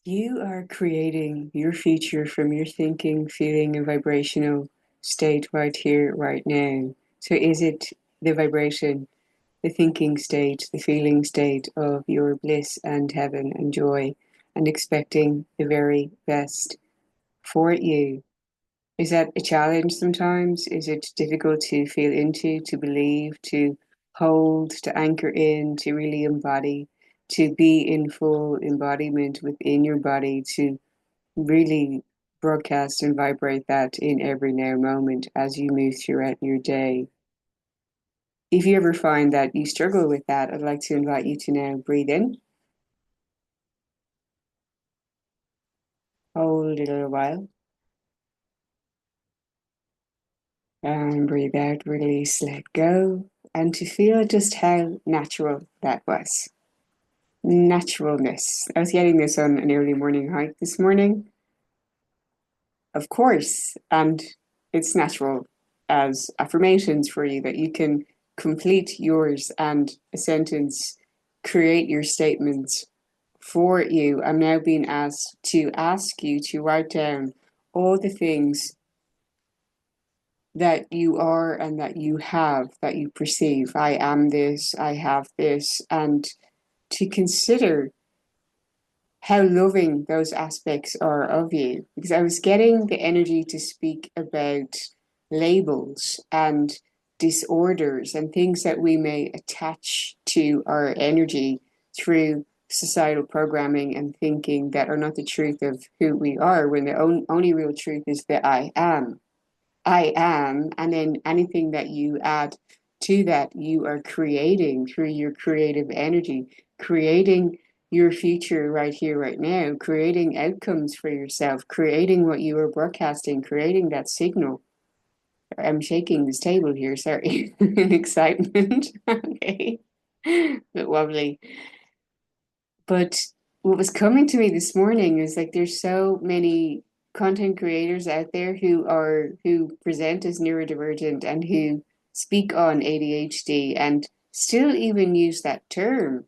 You are creating your future from your thinking, feeling, and vibrational state right here, right now. So, is it the vibration, the thinking state, the feeling state of your bliss and heaven and joy and expecting the very best for you? Is that a challenge sometimes? Is it difficult to feel into, to believe, to hold, to anchor in, to really embody, to be in full embodiment within your body, to really broadcast and vibrate that in every now moment as you move throughout your day? If you ever find that you struggle with that, I'd like to invite you to now breathe in, hold it a little while, and breathe out, release, let go, and to feel just how natural that was. Naturalness. I was getting this on an early morning hike this morning, of course, and it's natural as affirmations for you that you can complete yours and a sentence, create your statements for you. I'm now being asked to ask you to write down all the things that you are and that you have, that you perceive. I am this, I have this, and to consider how loving those aspects are of you. Because I was getting the energy to speak about labels and disorders and things that we may attach to our energy through societal programming and thinking that are not the truth of who we are, when the only real truth is that I am. I am, and then anything that you add to that, you are creating through your creative energy, creating your future right here, right now, creating outcomes for yourself, creating what you are broadcasting, creating that signal. I'm shaking this table here, sorry, in excitement. Okay, a bit wobbly. But what was coming to me this morning is like there's so many content creators out there who present as neurodivergent and who speak on ADHD and still even use that term.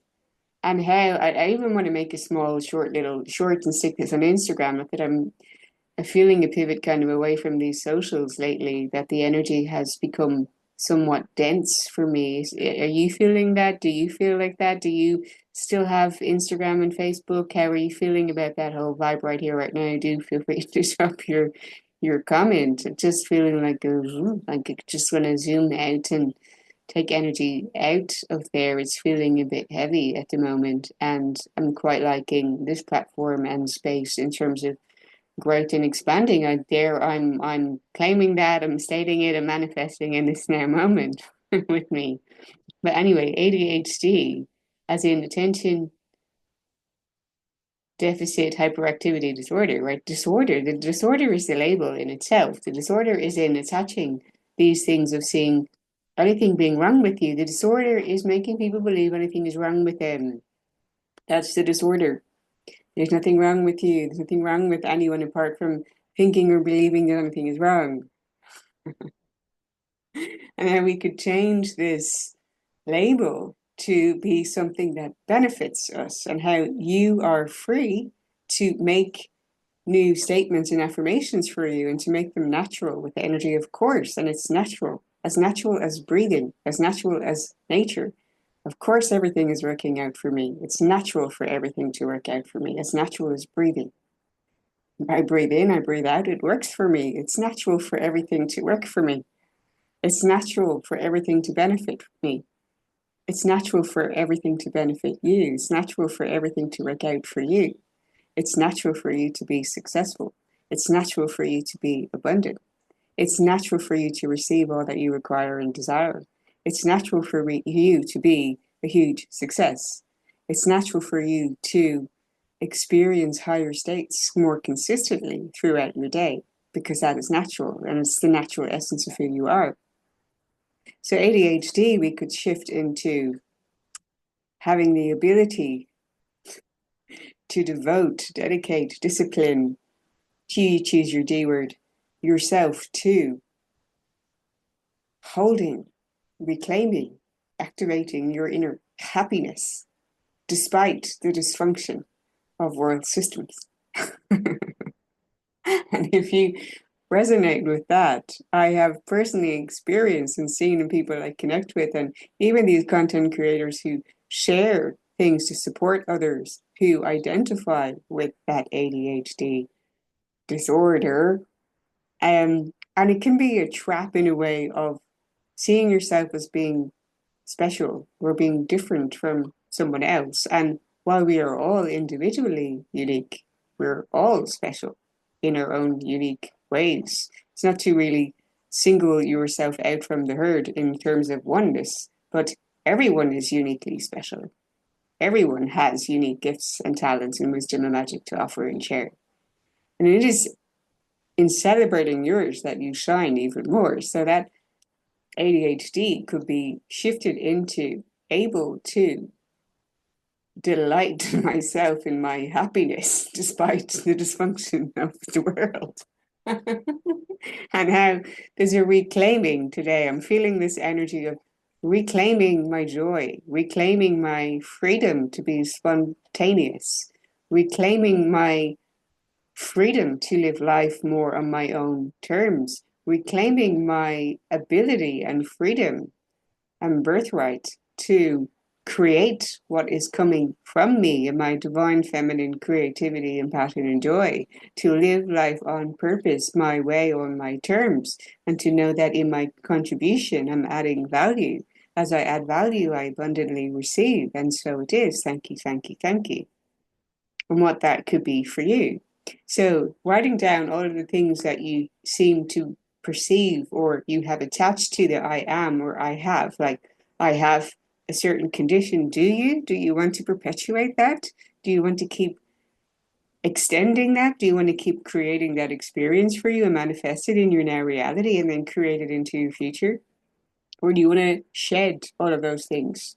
And how I even want to make a small short little short and stick this on Instagram. Not that I'm feeling a pivot kind of away from these socials lately, that the energy has become somewhat dense for me. Are you feeling that? Do you feel like that? Do you still have Instagram and Facebook? How are you feeling about that whole vibe right here, right now? Do feel free to drop your comment. Just feeling like like I just want to zoom out and take energy out of there. It's feeling a bit heavy at the moment, and I'm quite liking this platform and space in terms of growth and expanding out there. I'm claiming that, I'm stating it, I'm manifesting in this now moment with me. But anyway, ADHD, as in attention deficit hyperactivity disorder, right? Disorder. The disorder is the label in itself. The disorder is in attaching these things of seeing anything being wrong with you. The disorder is making people believe anything is wrong with them. That's the disorder. There's nothing wrong with you. There's nothing wrong with anyone apart from thinking or believing that anything is wrong. And how we could change this label to be something that benefits us, and how you are free to make new statements and affirmations for you and to make them natural with the energy of course. And it's natural as breathing, as natural as nature. Of course, everything is working out for me. It's natural for everything to work out for me, as natural as breathing. I breathe in, I breathe out, it works for me. It's natural for everything to work for me. It's natural for everything to benefit me. It's natural for everything to benefit you. It's natural for everything to work out for you. It's natural for you to be successful. It's natural for you to be abundant. It's natural for you to receive all that you require and desire. It's natural for you to be a huge success. It's natural for you to experience higher states more consistently throughout your day, because that is natural and it's the natural essence of who you are. So ADHD, we could shift into having the ability to devote, dedicate, discipline, you choose your D word, yourself to holding, reclaiming, activating your inner happiness despite the dysfunction of world systems. And if you resonate with that, I have personally experienced and seen in people I connect with, and even these content creators who share things to support others who identify with that ADHD disorder. And it can be a trap in a way of seeing yourself as being special or being different from someone else. And while we are all individually unique, we're all special in our own unique ways. It's not to really single yourself out from the herd in terms of oneness, but everyone is uniquely special. Everyone has unique gifts and talents and wisdom and magic to offer and share. And it is in celebrating yours that you shine even more. So that ADHD could be shifted into able to delight myself in my happiness despite the dysfunction of the world. And how there's a reclaiming today. I'm feeling this energy of reclaiming my joy, reclaiming my freedom to be spontaneous, reclaiming my freedom to live life more on my own terms, reclaiming my ability and freedom and birthright to create what is coming from me in my divine feminine creativity and passion and joy, to live life on purpose, my way, on my terms, and to know that in my contribution, I'm adding value. As I add value, I abundantly receive. And so it is. Thank you, thank you, thank you. And what that could be for you. So, writing down all of the things that you seem to perceive or you have attached to the I am or I have, like I have a certain condition. Do you? Do you want to perpetuate that? Do you want to keep extending that? Do you want to keep creating that experience for you and manifest it in your now reality and then create it into your future? Or do you want to shed all of those things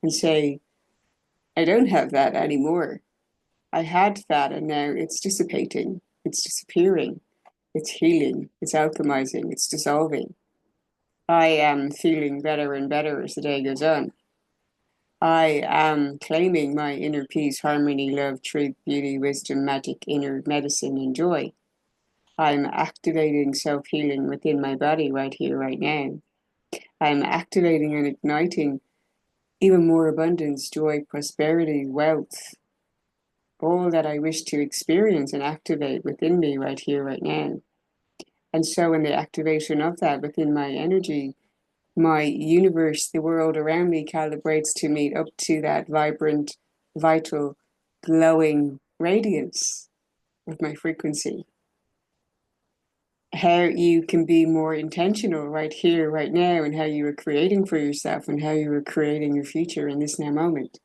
and say, I don't have that anymore? I had that and now it's dissipating, it's disappearing, it's healing, it's alchemizing, it's dissolving. I am feeling better and better as the day goes on. I am claiming my inner peace, harmony, love, truth, beauty, wisdom, magic, inner medicine, and joy. I'm activating self healing within my body right here, right now. I'm activating and igniting even more abundance, joy, prosperity, wealth, all that I wish to experience and activate within me right here, right now. And so, in the activation of that within my energy, my universe, the world around me calibrates to meet up to that vibrant, vital, glowing radiance of my frequency. How you can be more intentional right here, right now, and how you are creating for yourself and how you are creating your future in this now moment.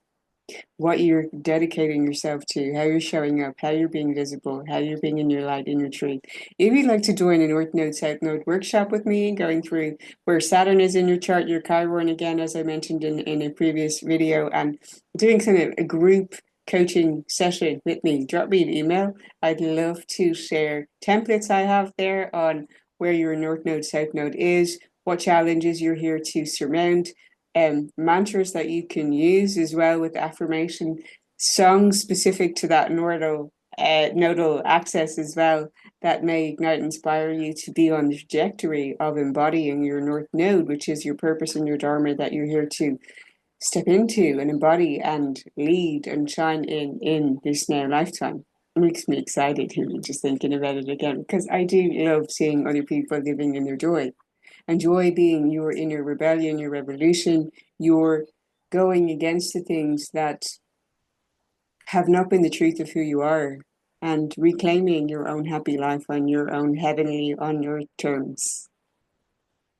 What you're dedicating yourself to, how you're showing up, how you're being visible, how you're being in your light, in your truth. If you'd like to join a North Node, South Node workshop with me, going through where Saturn is in your chart, your Chiron again, as I mentioned in a previous video, and doing kind of a group coaching session with me, drop me an email. I'd love to share templates I have there on where your North Node, South Node is, what challenges you're here to surmount, mantras that you can use as well with affirmation, songs specific to that nodal access as well that may ignite and inspire you to be on the trajectory of embodying your North Node, which is your purpose and your Dharma that you're here to step into and embody and lead and shine in this now lifetime. It makes me excited even just thinking about it again because I do love seeing other people living in their joy. And joy being your inner rebellion, your revolution, your going against the things that have not been the truth of who you are, and reclaiming your own happy life on your own heavenly, on your terms.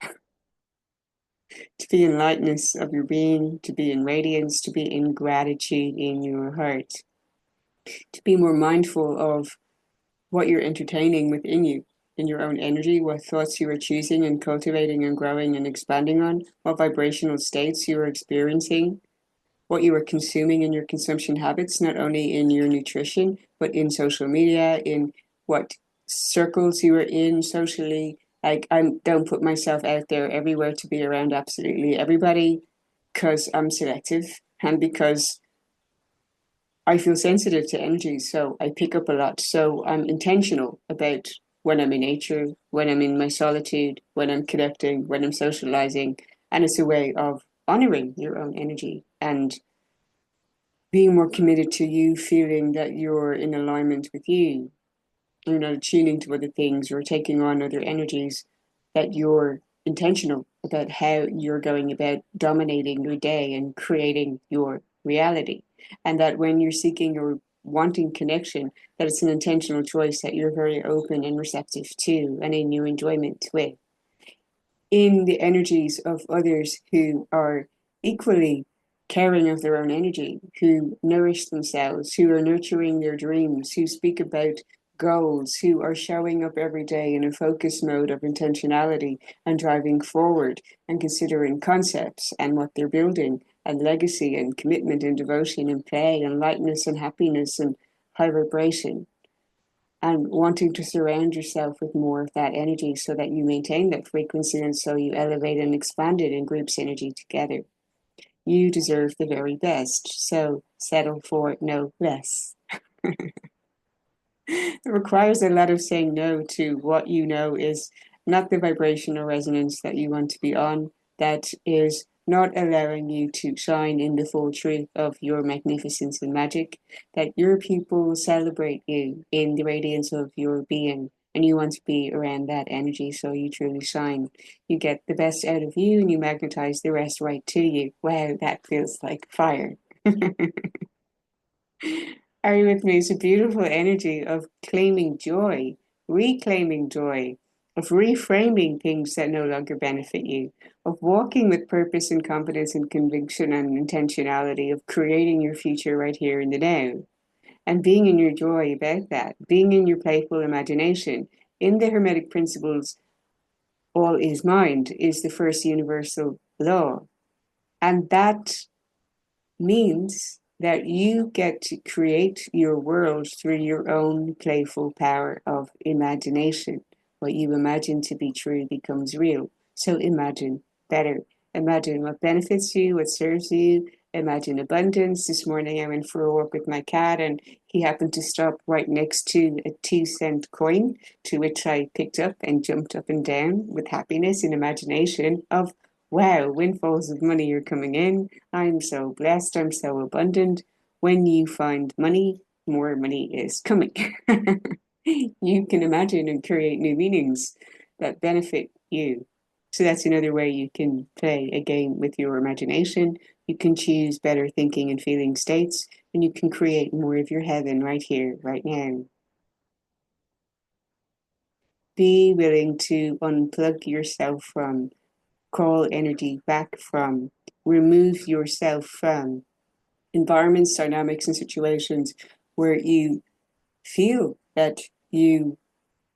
To be in lightness of your being, to be in radiance, to be in gratitude in your heart, to be more mindful of what you're entertaining within you, in your own energy, what thoughts you are choosing and cultivating and growing and expanding on, what vibrational states you are experiencing, what you are consuming in your consumption habits, not only in your nutrition, but in social media, in what circles you are in socially. Like, I don't put myself out there everywhere to be around absolutely everybody because I'm selective and because I feel sensitive to energy, so I pick up a lot. So I'm intentional about when I'm in nature, when I'm in my solitude, when I'm connecting, when I'm socializing. And it's a way of honoring your own energy and being more committed to you feeling that you're in alignment with you. You're not tuning to other things or taking on other energies, that you're intentional about how you're going about dominating your day and creating your reality. And that when you're seeking or wanting connection, that it's an intentional choice that you're very open and receptive to and in your enjoyment with. In the energies of others who are equally caring of their own energy, who nourish themselves, who are nurturing their dreams, who speak about goals, who are showing up every day in a focus mode of intentionality and driving forward and considering concepts and what they're building and legacy and commitment and devotion and play and lightness and happiness and high vibration, and wanting to surround yourself with more of that energy so that you maintain that frequency and so you elevate and expand it in group synergy together. You deserve the very best, so settle for no less. It requires a lot of saying no to what you know is not the vibration or resonance that you want to be on, that is not allowing you to shine in the full truth of your magnificence and magic, that your people celebrate you in the radiance of your being. And you want to be around that energy so you truly shine. You get the best out of you and you magnetize the rest right to you. Wow, that feels like fire. Are you with me? It's a beautiful energy of claiming joy, reclaiming joy, of reframing things that no longer benefit you, of walking with purpose and confidence and conviction and intentionality, of creating your future right here in the now, and being in your joy about that, being in your playful imagination. In the Hermetic principles, all is mind is the first universal law. And that means that you get to create your world through your own playful power of imagination. What you imagine to be true becomes real. So imagine better. Imagine what benefits you, what serves you. Imagine abundance. This morning I went for a walk with my cat and he happened to stop right next to a 2-cent coin, to which I picked up and jumped up and down with happiness and imagination of, wow, windfalls of money are coming in. I'm so blessed. I'm so abundant. When you find money, more money is coming. You can imagine and create new meanings that benefit you. So that's another way you can play a game with your imagination. You can choose better thinking and feeling states, and you can create more of your heaven right here, right now. Be willing to unplug yourself from, call energy back from, remove yourself from environments, dynamics, and situations where you feel that you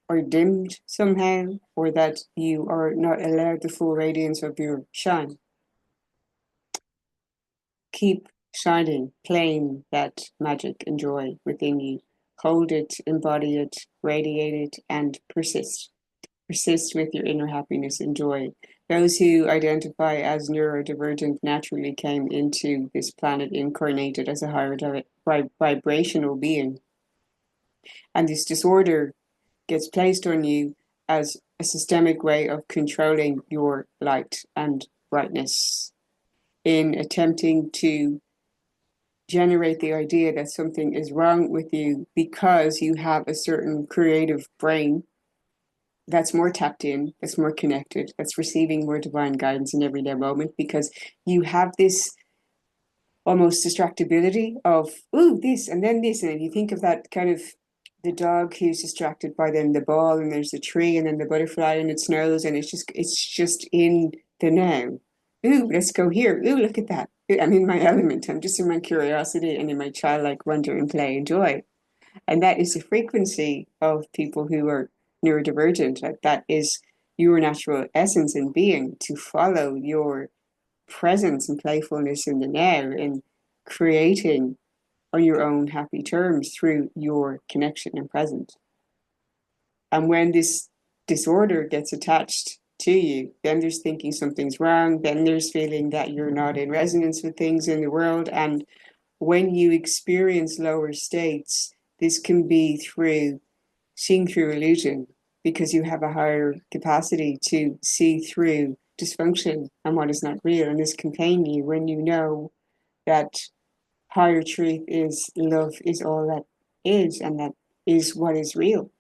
are dimmed somehow or that you are not allowed the full radiance of your shine. Keep shining, claim that magic and joy within you. Hold it, embody it, radiate it, and persist. Persist with your inner happiness and joy. Those who identify as neurodivergent naturally came into this planet incarnated as a higher vibrational being. And this disorder gets placed on you as a systemic way of controlling your light and brightness in attempting to generate the idea that something is wrong with you because you have a certain creative brain that's more tapped in, that's more connected, that's receiving more divine guidance in everyday moment because you have this almost distractibility of, ooh, this and then this. And then you think of that kind of the dog who's distracted by then the ball and there's the tree and then the butterfly and its nose and it's just in the now. Ooh, let's go here. Ooh, look at that. I'm in my element. I'm just in my curiosity and in my childlike wonder and play and joy. And that is the frequency of people who are neurodivergent. Like that is your natural essence and being, to follow your presence and playfulness in the now and creating on your own happy terms through your connection and presence. And when this disorder gets attached to you, then there's thinking something's wrong, then there's feeling that you're not in resonance with things in the world. And when you experience lower states, this can be through seeing through illusion, because you have a higher capacity to see through dysfunction and what is not real. And this can pain you when you know that higher truth is love is all that is, and that is what is real.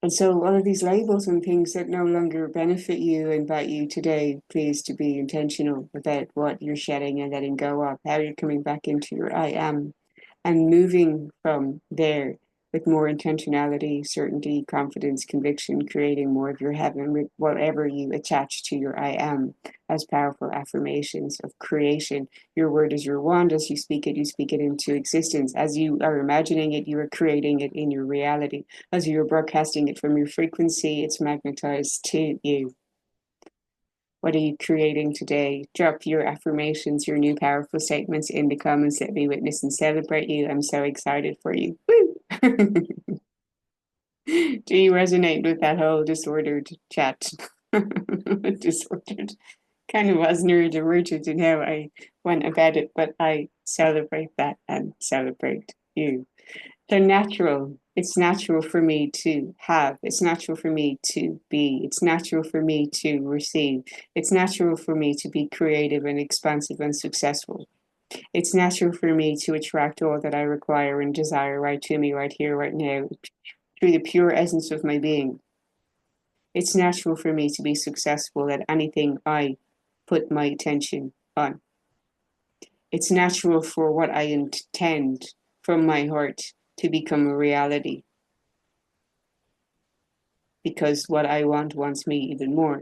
And so all of these labels and things that no longer benefit you invite you today, please, to be intentional about what you're shedding and letting go of, how you're coming back into your I am, and moving from there with more intentionality, certainty, confidence, conviction, creating more of your heaven with whatever you attach to your I am as powerful affirmations of creation. Your word is your wand. As you speak it into existence. As you are imagining it, you are creating it in your reality. As you're broadcasting it from your frequency, it's magnetized to you. What are you creating today? Drop your affirmations, your new powerful statements in the comments. Let me witness and celebrate you. I'm so excited for you. Woo! Do you resonate with that whole disordered chat? Disordered. Kind of was neurodivergent in how I went about it, but I celebrate that and celebrate you. They're natural. It's natural for me to have. It's natural for me to be. It's natural for me to receive. It's natural for me to be creative and expansive and successful. It's natural for me to attract all that I require and desire right to me, right here, right now, through the pure essence of my being. It's natural for me to be successful at anything I put my attention on. It's natural for what I intend from my heart to become a reality, because what I want wants me even more.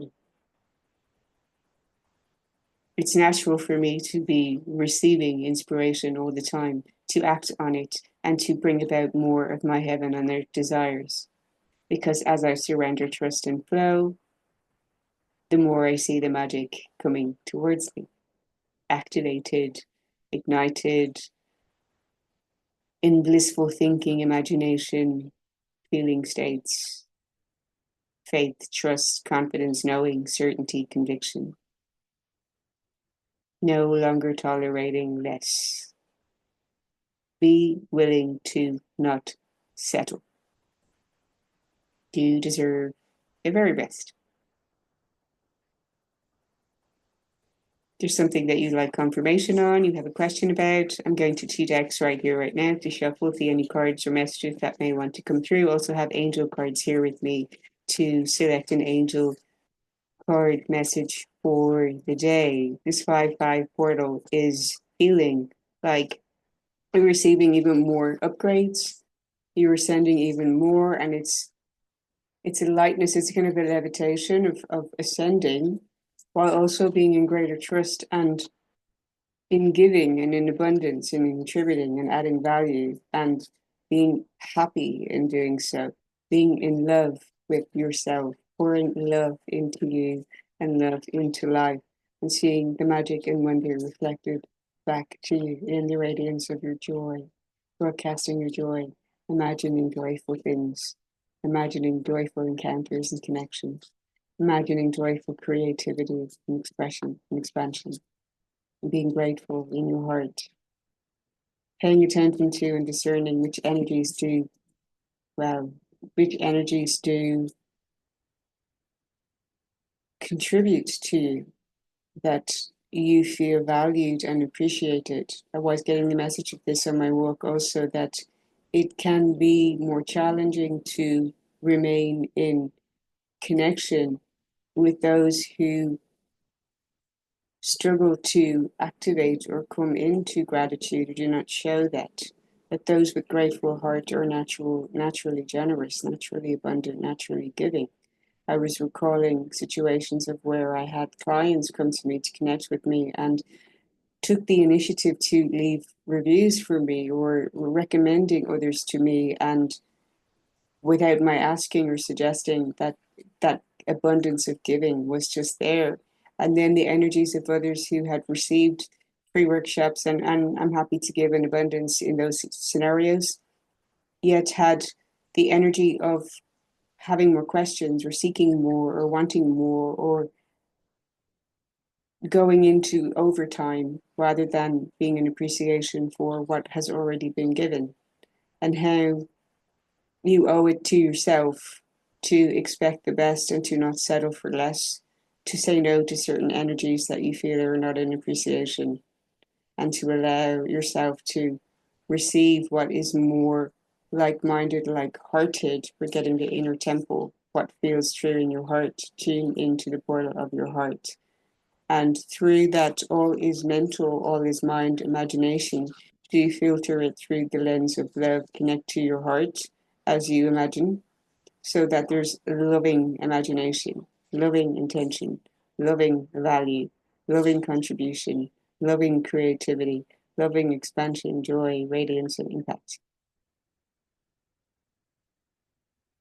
It's natural for me to be receiving inspiration all the time, to act on it, and to bring about more of my heaven and their desires. Because as I surrender, trust, and flow, the more I see the magic coming towards me, activated, ignited, in blissful thinking, imagination, feeling states, faith, trust, confidence, knowing, certainty, conviction. No longer tolerating less. Be willing to not settle. You deserve the very best. There's something that you'd like confirmation on, you have a question about, I'm going to two decks right here, right now, to shuffle, see any cards or messages that may want to come through. Also have angel cards here with me to select an angel card message for the day. This 5-5 portal is feeling like you're receiving even more upgrades. You're sending even more, and it's a lightness, it's kind of a levitation of ascending, while also being in greater trust and in giving and in abundance and in contributing and adding value and being happy in doing so, being in love with yourself, pouring love into you and love into life, and seeing the magic and wonder reflected back to you in the radiance of your joy, broadcasting your joy, imagining joyful things, imagining joyful encounters and connections, imagining joyful creativity and expression and expansion, and being grateful in your heart, paying attention to and discerning which energies do well, which energies do contribute to you, that you feel valued and appreciated. I was getting the message of this on my walk also, that it can be more challenging to remain in connection with those who struggle to activate or come into gratitude or do not show that. That those with grateful heart are naturally generous, naturally abundant, naturally giving. I was recalling situations of where I had clients come to me to connect with me and took the initiative to leave reviews for me or were recommending others to me, and without my asking or suggesting, that abundance of giving was just there. And then the energies of others who had received free workshops, and I'm happy to give in abundance in those scenarios, yet had the energy of having more questions or seeking more or wanting more or going into overtime rather than being an appreciation for what has already been given, and how you owe it to yourself to expect the best and to not settle for less, to say no to certain energies that you feel are not in appreciation, and to allow yourself to receive what is more like-minded, like-hearted. We're getting the inner temple, what feels true in your heart. Tune into the portal of your heart. And through that, all is mental, all is mind, imagination. Do you filter it through the lens of love? Connect to your heart as you imagine, so that there's loving imagination, loving intention, loving value, loving contribution, loving creativity, loving expansion, joy, radiance, and impact.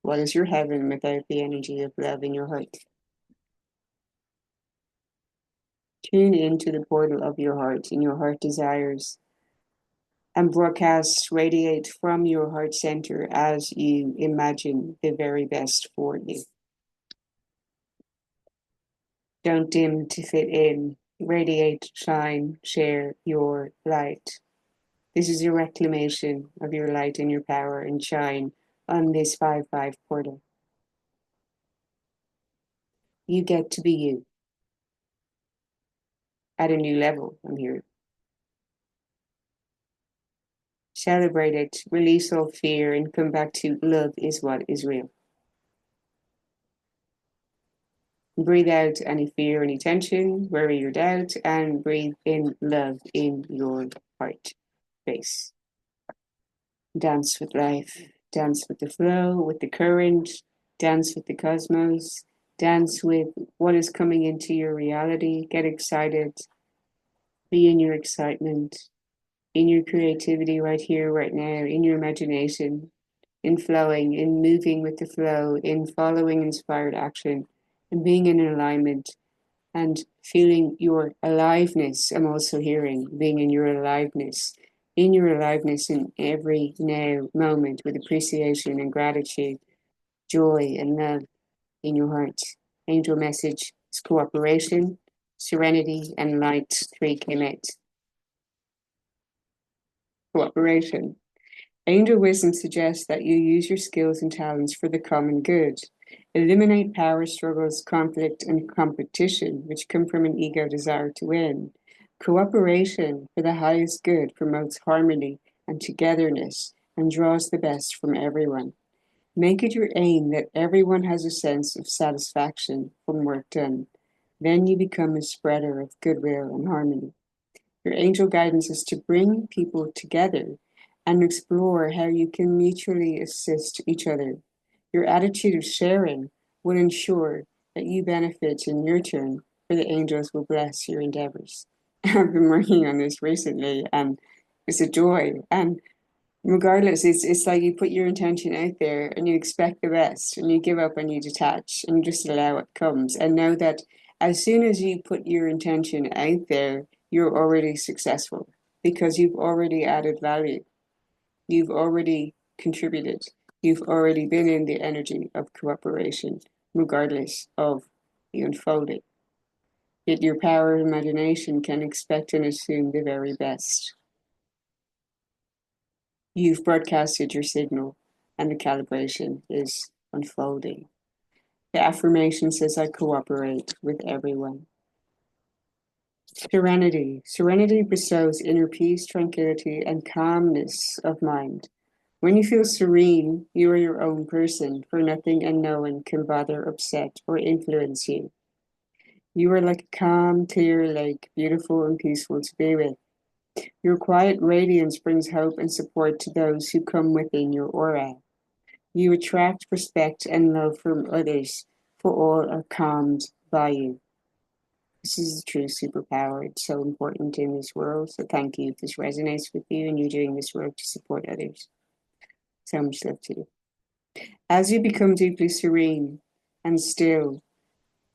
What is your heaven without the energy of love in your heart? Tune into the portal of your heart and your heart desires, and broadcasts radiate from your heart center as you imagine the very best for you. Don't dim to fit in. Radiate, shine, share your light. This is a reclamation of your light and your power and shine on this 5-5 portal. You get to be you at a new level. I'm here. Celebrate it, release all fear, and come back to love is what is real. Breathe out any fear, any tension, worry or doubt, and breathe in love in your heart space. Dance with life, dance with the flow, with the current, dance with the cosmos, dance with what is coming into your reality. Get excited, be in your excitement, in your creativity right here, right now, in your imagination, in flowing, in moving with the flow, in following inspired action, and being in alignment and feeling your aliveness. I'm also hearing being in your aliveness in every now moment with appreciation and gratitude, joy and love in your heart. Angel message is cooperation, serenity, and light. 3 came out. Cooperation. Angel wisdom suggests that you use your skills and talents for the common good. Eliminate power struggles, conflict, and competition, which come from an ego desire to win. Cooperation for the highest good promotes harmony and togetherness and draws the best from everyone. Make it your aim that everyone has a sense of satisfaction from work done. Then you become a spreader of goodwill and harmony. Your angel guidance is to bring people together and explore how you can mutually assist each other. Your attitude of sharing will ensure that you benefit in your turn, for the angels will bless your endeavors. I've been working on this recently, and it's a joy. And regardless, it's like you put your intention out there and you expect the best, and you give up and you detach and you just allow what comes. And know that as soon as you put your intention out there, you're already successful because you've already added value. You've already contributed. You've already been in the energy of cooperation, regardless of the unfolding. Yet your power of imagination can expect and assume the very best. You've broadcasted your signal, and the calibration is unfolding. The affirmation says, I cooperate with everyone. Serenity. Serenity bestows inner peace, tranquility, and calmness of mind. When you feel serene, you are your own person, for nothing and no one can bother, upset, or influence you. You are like a calm, clear lake, beautiful and peaceful to be with. Your quiet radiance brings hope and support to those who come within your aura. You attract respect and love from others, for all are calmed by you. This is a true superpower. It's so important in this world. So thank you if this resonates with you and you're doing this work to support others. So much love to you. As you become deeply serene and still,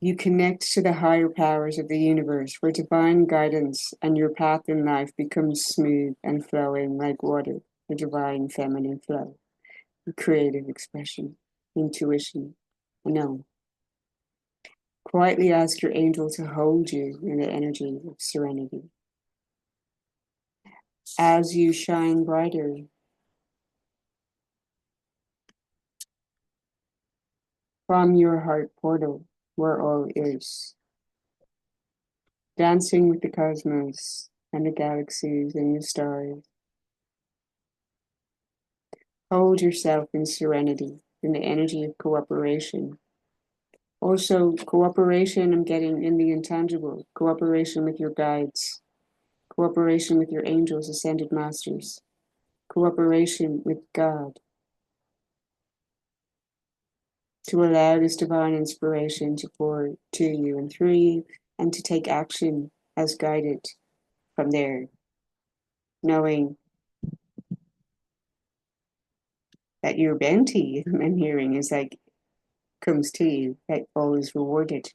you connect to the higher powers of the universe where divine guidance and your path in life becomes smooth and flowing like water, the divine feminine flow, the creative expression, intuition, no. quietly ask your angel to hold you in the energy of serenity. As you shine brighter, from your heart portal, where all is, dancing with the cosmos and the galaxies and the stars, hold yourself in serenity, in the energy of cooperation. Also, cooperation, I'm getting in the intangible, cooperation with your guides, cooperation with your angels, ascended masters, cooperation with God, to allow this divine inspiration to pour to you and through you, and to take action as guided from there, knowing that your bounty, I'm hearing, is like comes to you, that all is rewarded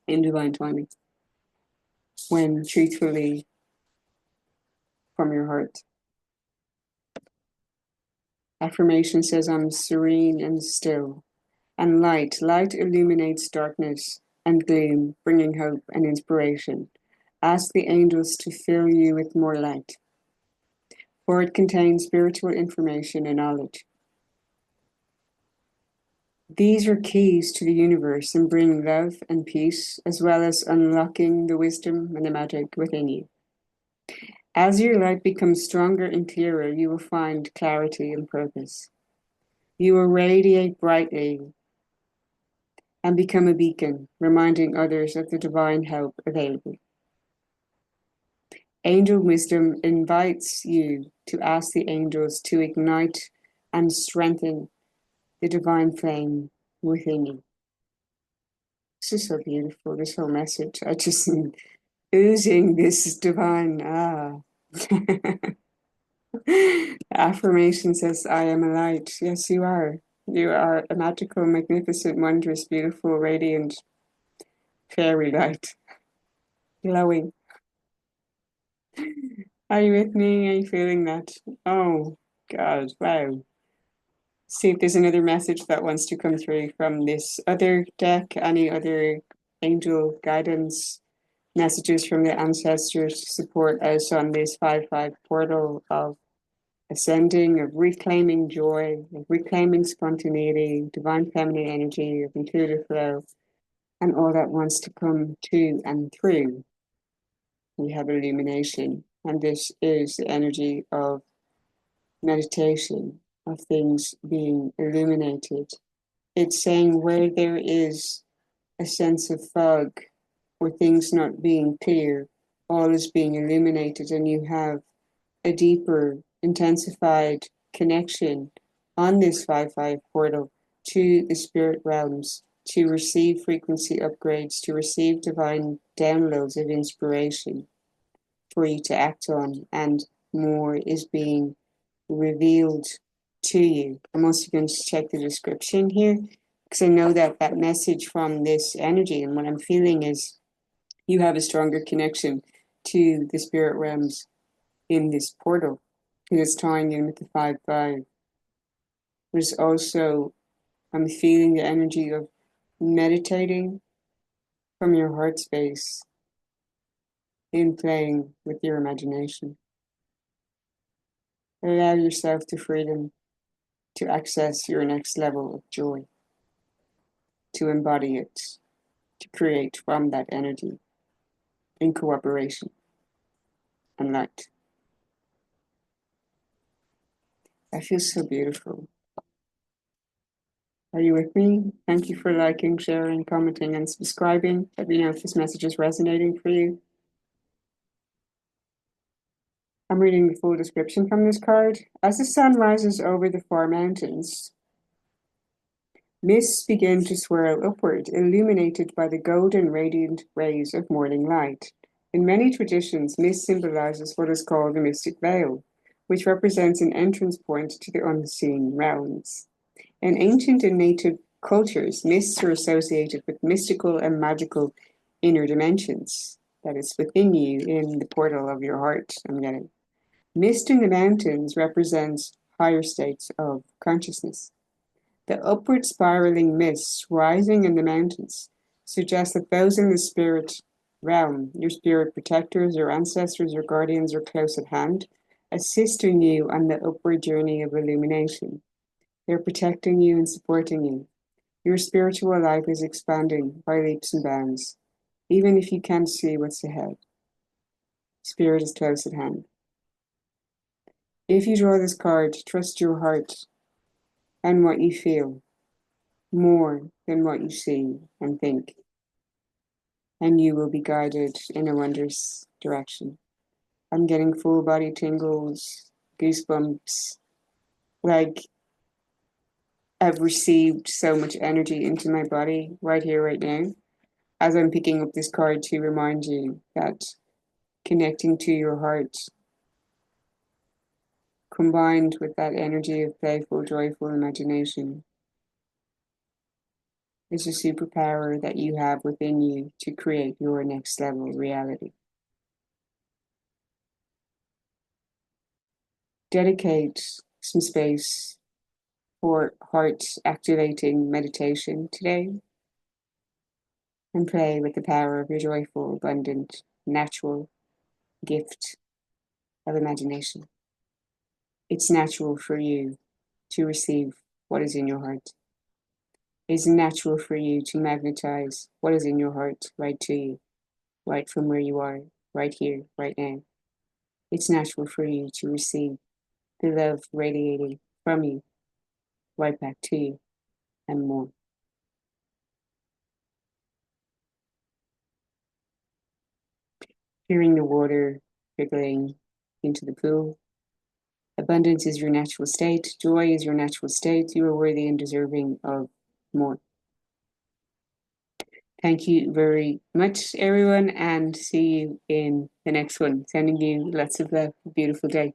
in divine timing when truthfully from your heart. Affirmation says, I'm serene and still, and light. Light illuminates darkness and gloom, bringing hope and inspiration. Ask the angels to fill you with more light, for it contains spiritual information and knowledge. These are keys to the universe and bring love and peace, as well as unlocking the wisdom and the magic within you. As your light becomes stronger and clearer, you will find clarity and purpose. You will radiate brightly and become a beacon, reminding others of the divine help available. Angel wisdom invites you to ask the angels to ignite and strengthen the divine flame within you. This is so beautiful, this whole message. I just am oozing this divine affirmation says, I am a light. Yes, you are. You are a magical, magnificent, wondrous, beautiful, radiant, fairy light, glowing. Are you with me? Are you feeling that? Oh, God, wow. See if there's another message that wants to come through from this other deck, any other angel guidance messages from the ancestors to support us on this 5-5 portal of ascending, of reclaiming joy, of reclaiming spontaneity, divine feminine energy, of intuitive flow, and all that wants to come to and through. We have illumination, and this is the energy of meditation, of things being illuminated. It's saying where there is a sense of fog or things not being clear, all is being illuminated, and you have a deeper, intensified connection on this 5-5 portal to the spirit realms, to receive frequency upgrades, to receive divine downloads of inspiration for you to act on, and more is being revealed to you. I'm also going to check the description here because I know that that message from this energy and what I'm feeling is you have a stronger connection to the spirit realms in this portal because it's tying in with the 5-5. There's also, I'm feeling the energy of meditating from your heart space in playing with your imagination. Allow yourself the freedom to access your next level of joy, to embody it, to create from that energy in cooperation and light. That feels so beautiful. Are you with me? Thank you for liking, sharing, commenting, and subscribing. Let me know if this message is resonating for you. I'm reading the full description from this card. As the sun rises over the 4 mountains, mists begin to swirl upward, illuminated by the golden radiant rays of morning light. In many traditions, mist symbolizes what is called the mystic veil, which represents an entrance point to the unseen realms. In ancient and native cultures, mists are associated with mystical and magical inner dimensions that is within you in the portal of your heart, I'm getting. Mist in the mountains represents higher states of consciousness. The upward spiraling mists rising in the mountains suggests that those in the spirit realm, your spirit protectors, your ancestors, your guardians, are close at hand, assisting you on the upward journey of illumination. They're protecting you and supporting you. Your spiritual life is expanding by leaps and bounds, even if you can't see what's ahead. Spirit is close at hand. If you draw this card, trust your heart and what you feel more than what you see and think, and you will be guided in a wondrous direction. I'm getting full body tingles, goosebumps, like I've received so much energy into my body right here, right now, as I'm picking up this card to remind you that connecting to your heart, combined with that energy of playful, joyful imagination, is a superpower that you have within you to create your next level reality. Dedicate some space for heart activating meditation today and play with the power of your joyful, abundant, natural gift of imagination. It's natural for you to receive what is in your heart. It's natural for you to magnetize what is in your heart right to you, right from where you are, right here, right now. It's natural for you to receive the love radiating from you right back to you and more. Hearing the water trickling into the pool. Abundance is your natural state. Joy is your natural state. You are worthy and deserving of more. Thank you very much, everyone, and see you in the next one. Sending you lots of love. Beautiful day.